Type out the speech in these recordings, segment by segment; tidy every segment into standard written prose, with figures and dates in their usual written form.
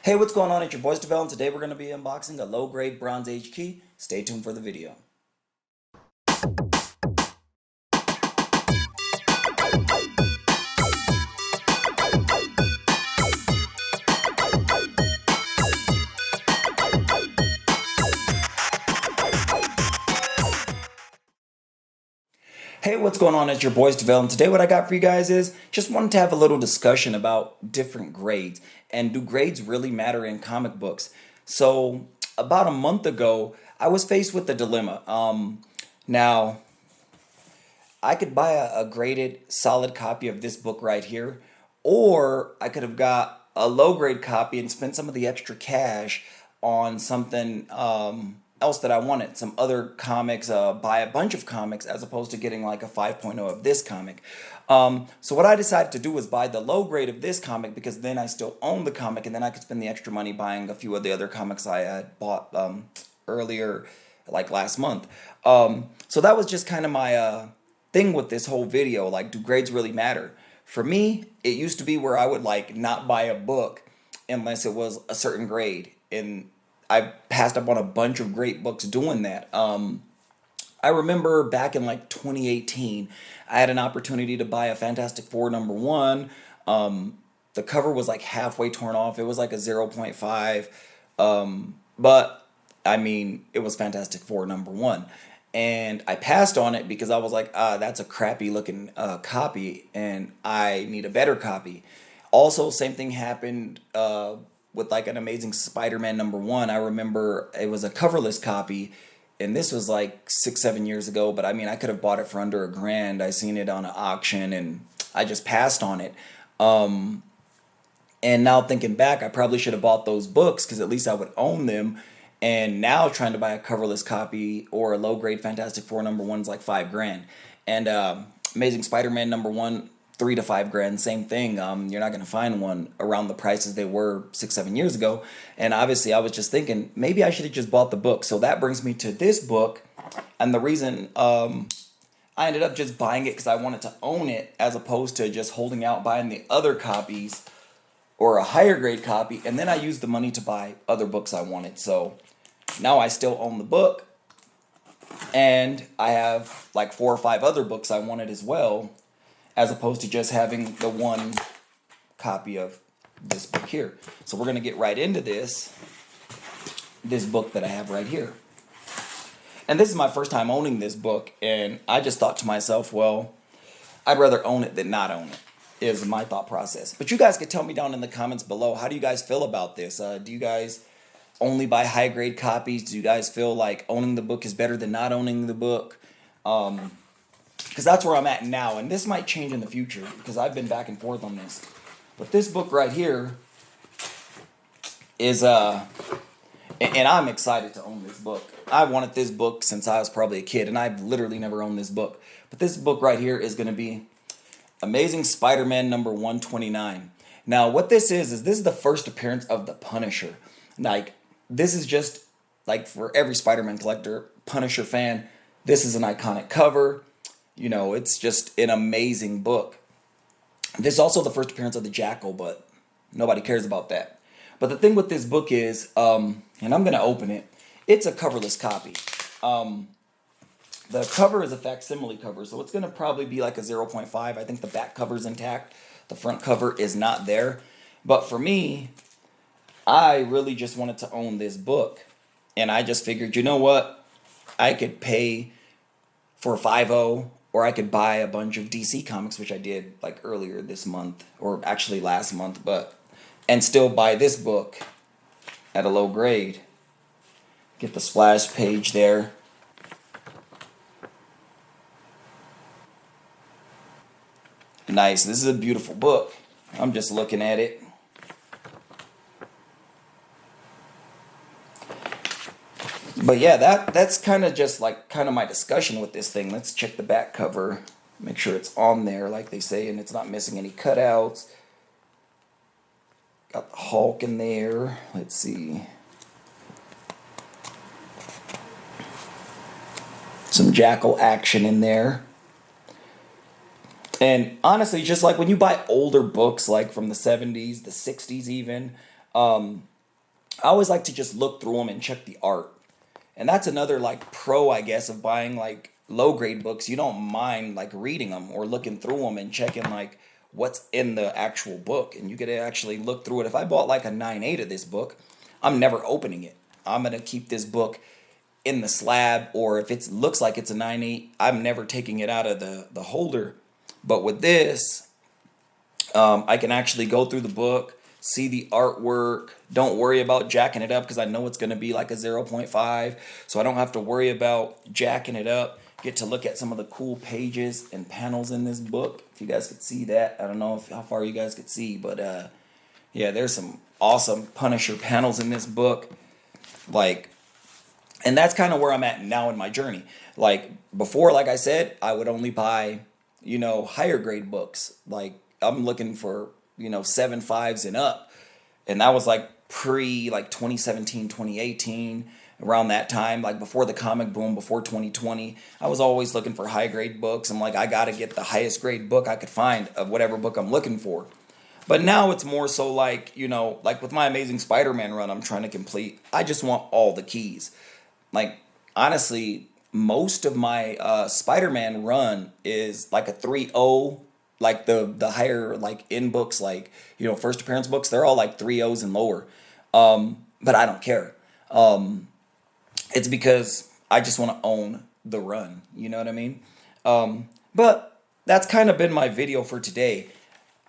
Hey, what's going on? It's your boys Devel, and today we're going to be unboxing a low-grade Bronze Age key. Stay tuned for the video. Hey, what's going on? It's your boys Devel, and today what I got for you guys is just wanted to have a little discussion about different grades, and do grades really matter in comic books? So, about a month ago, I was faced with a dilemma. Now, I could buy a graded solid copy of this book right here, or I could have got a low grade copy and spent some of the extra cash on something else that I wanted, some other comics, buy a bunch of comics as opposed to getting like a 5.0 of this comic. So what I decided to do was buy the low grade of this comic because then I still own the comic and then I could spend the extra money buying a few of the other comics I had bought earlier, like last month. So that was just kind of my thing with this whole video. Like, do grades really matter? For me, it used to be where I would like not buy a book unless it was a certain grade, and I passed up on a bunch of great books doing that. I remember back in like 2018, I had an opportunity to buy a Fantastic Four #1. The cover was like halfway torn off. It was like a zero point 0.5. But I mean, it was Fantastic Four #1. And I passed on it because I was like, that's a crappy looking copy, and I need a better copy. Also, same thing happened with like an Amazing Spider-Man #1. I remember it was a coverless copy, and this was like 6, 7 years ago. But I mean, I could have bought it for under $1,000. I seen it on an auction, and I just passed on it. And now thinking back, I probably should have bought those books because at least I would own them. And now trying to buy a coverless copy or a low grade Fantastic Four #1 is like 5 grand. And Amazing Spider-Man #1, 3 to 5 grand, same thing. You're not gonna find one around the prices they were 6, 7 years ago. And obviously, I was just thinking maybe I should have just bought the book. So that brings me to this book, and the reason I ended up just buying it because I wanted to own it as opposed to just holding out buying the other copies or a higher grade copy, and then I used the money to buy other books I wanted. So now I still own the book, and I have like 4 or 5 other books I wanted as well, as opposed to just having the one copy of this book here. So we're gonna get right into this book that I have right here. And this is my first time owning this book, and I just thought to myself, well, I'd rather own it than not own it, is my thought process. But you guys could tell me down in the comments below, how do you guys feel about this? Do you guys only buy high grade copies? Do you guys feel like owning the book is better than not owning the book? Because that's where I'm at now, and this might change in the future because I've been back and forth on this. But this book right here is and I'm excited to own this book. I wanted this book since I was probably a kid, and I've literally never owned this book. But this book right here is going to be Amazing Spider-Man #129. Now, what this is this is the first appearance of the Punisher. Like, this is just, like, for every Spider-Man collector, Punisher fan, this is an iconic cover. You know, it's just an amazing book. This is also the first appearance of the Jackal, but nobody cares about that. But the thing with this book is, and I'm going to open it, it's a coverless copy. The cover is a facsimile cover, so it's going to probably be like a 0.5. I think the back cover is intact. The front cover is not there. But for me, I really just wanted to own this book. And I just figured, you know what? I could pay for 5.0, or I could buy a bunch of DC comics, which I did like earlier this month, or actually last month, and still buy this book at a low grade. Get the splash page there. Nice. This is a beautiful book. I'm just looking at it. But yeah, that's kind of just like kind of my discussion with this thing. Let's check the back cover. Make sure it's on there like they say, and it's not missing any cutouts. Got the Hulk in there. Let's see. Some Jackal action in there. And honestly, just like when you buy older books, like from the 70s, the 60s even, I always like to just look through them and check the art. And that's another like pro, I guess, of buying like low grade books. You don't mind like reading them or looking through them and checking like what's in the actual book. And you could actually look through it. If I bought like a 9.8 of this book, I'm never opening it. I'm going to keep this book in the slab, or if it looks like it's a 9.8, I'm never taking it out of the holder. But with this, I can actually go through the book, see the artwork. Don't worry about jacking it up because I know it's going to be like a zero point 0.5. So I don't have to worry about jacking it up. Get to look at some of the cool pages and panels in this book. If you guys could see that. I don't know how far you guys could see, but yeah, there's some awesome Punisher panels in this book. Like, and that's kind of where I'm at now in my journey. Like before, like I said, I would only buy, higher grade books. Like I'm looking for, 7.5s and up. And that was like pre like 2017, 2018, around that time, like before the comic boom, before 2020. I was always looking for high grade books. I'm like, I got to get the highest grade book I could find of whatever book I'm looking for. But now it's more so like, like with my Amazing Spider-Man run I'm trying to complete, I just want all the keys. Like, honestly, most of my Spider-Man run is like a 3.0. Like the higher like in books, like, first appearance books, they're all like 3.0s and lower. But I don't care. It's because I just want to own the run. You know what I mean? But that's kind of been my video for today.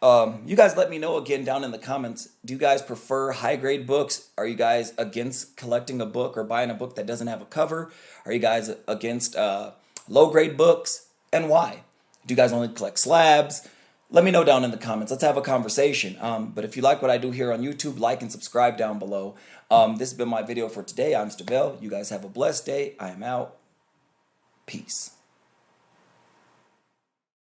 You guys let me know again down in the comments. Do you guys prefer high grade books? Are you guys against collecting a book or buying a book that doesn't have a cover? Are you guys against low grade books? And why? Do you guys only collect slabs? Let me know down in the comments. Let's have a conversation. But if you like what I do here on YouTube, like and subscribe down below. This has been my video for today. I'm Stavel. You guys have a blessed day. I am out. Peace.